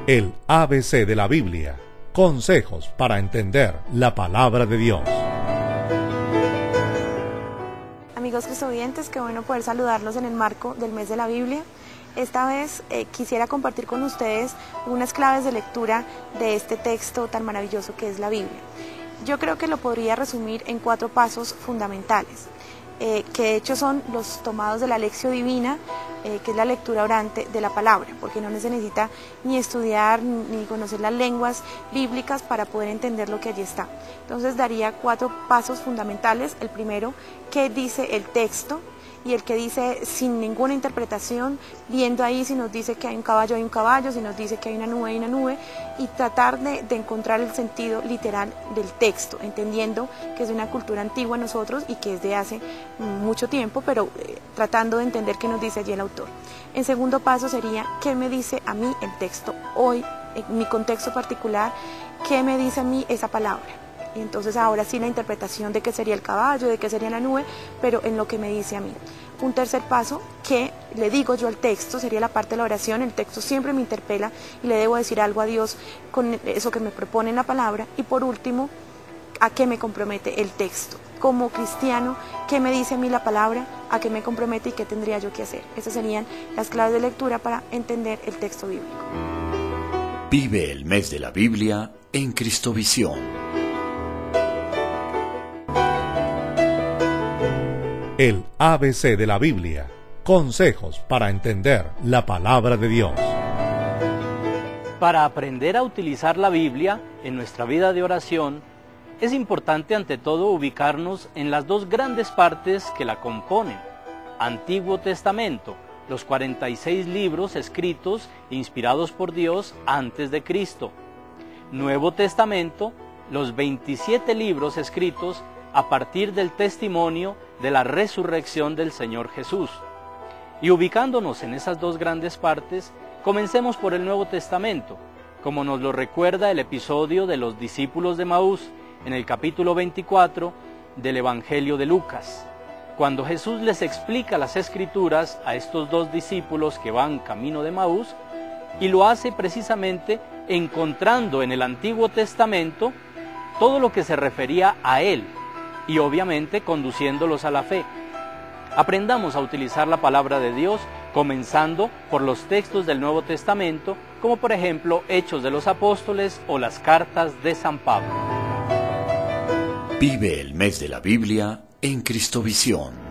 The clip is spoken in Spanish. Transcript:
El ABC de la Biblia. Consejos para entender la palabra de Dios. Amigos cristovientes, qué bueno poder saludarlos en el marco del mes de la Biblia. Esta vez quisiera compartir con ustedes unas claves de lectura de este texto tan maravilloso que es la Biblia. Yo creo que lo podría resumir en 4 pasos fundamentales, que de hecho son los tomados de la Lectio Divina, que es la lectura orante de la palabra, porque no se necesita ni estudiar ni conocer las lenguas bíblicas para poder entender lo que allí está. Entonces daría 4 pasos fundamentales. El primero, ¿qué dice el texto? Y el que dice sin ninguna interpretación, viendo ahí si nos dice que hay un caballo, si nos dice que hay una nube, y tratar de encontrar el sentido literal del texto, entendiendo que es de una cultura antigua nosotros y que es de hace mucho tiempo, pero tratando de entender qué nos dice allí el autor. En segundo paso sería, ¿qué me dice a mí el texto hoy, en mi contexto particular? ¿Qué me dice a mí esa palabra? Y entonces ahora sí la interpretación de qué sería el caballo, de qué sería la nube, pero en lo que me dice a mí. Un tercer paso, ¿qué le digo yo al texto? Sería la parte de la oración. El texto siempre me interpela y le debo decir algo a Dios con eso que me propone en la palabra. Y por último, ¿a qué me compromete el texto? Como cristiano, ¿qué me dice a mí la palabra? ¿A qué me compromete y qué tendría yo que hacer? Esas serían las claves de lectura para entender el texto bíblico. Vive el mes de la Biblia en Cristovisión. El ABC de la Biblia. Consejos para entender la palabra de Dios. Para aprender a utilizar la Biblia en nuestra vida de oración, es importante ante todo ubicarnos en las 2 grandes partes que la componen. Antiguo Testamento, los 46 libros escritos e inspirados por Dios antes de Cristo. Nuevo Testamento, los 27 libros escritos a partir del testimonio de la resurrección del Señor Jesús. Y ubicándonos en esas 2 grandes partes, comencemos por el Nuevo Testamento, como nos lo recuerda el episodio de los discípulos de Maús en el capítulo 24 del Evangelio de Lucas, cuando Jesús les explica las Escrituras a estos 2 discípulos que van camino de Maús, y lo hace precisamente encontrando en el Antiguo Testamento todo lo que se refería a Él, y obviamente conduciéndolos a la fe. Aprendamos a utilizar la palabra de Dios, comenzando por los textos del Nuevo Testamento, como por ejemplo Hechos de los Apóstoles o las cartas de San Pablo. Vive el mes de la Biblia en Cristovisión.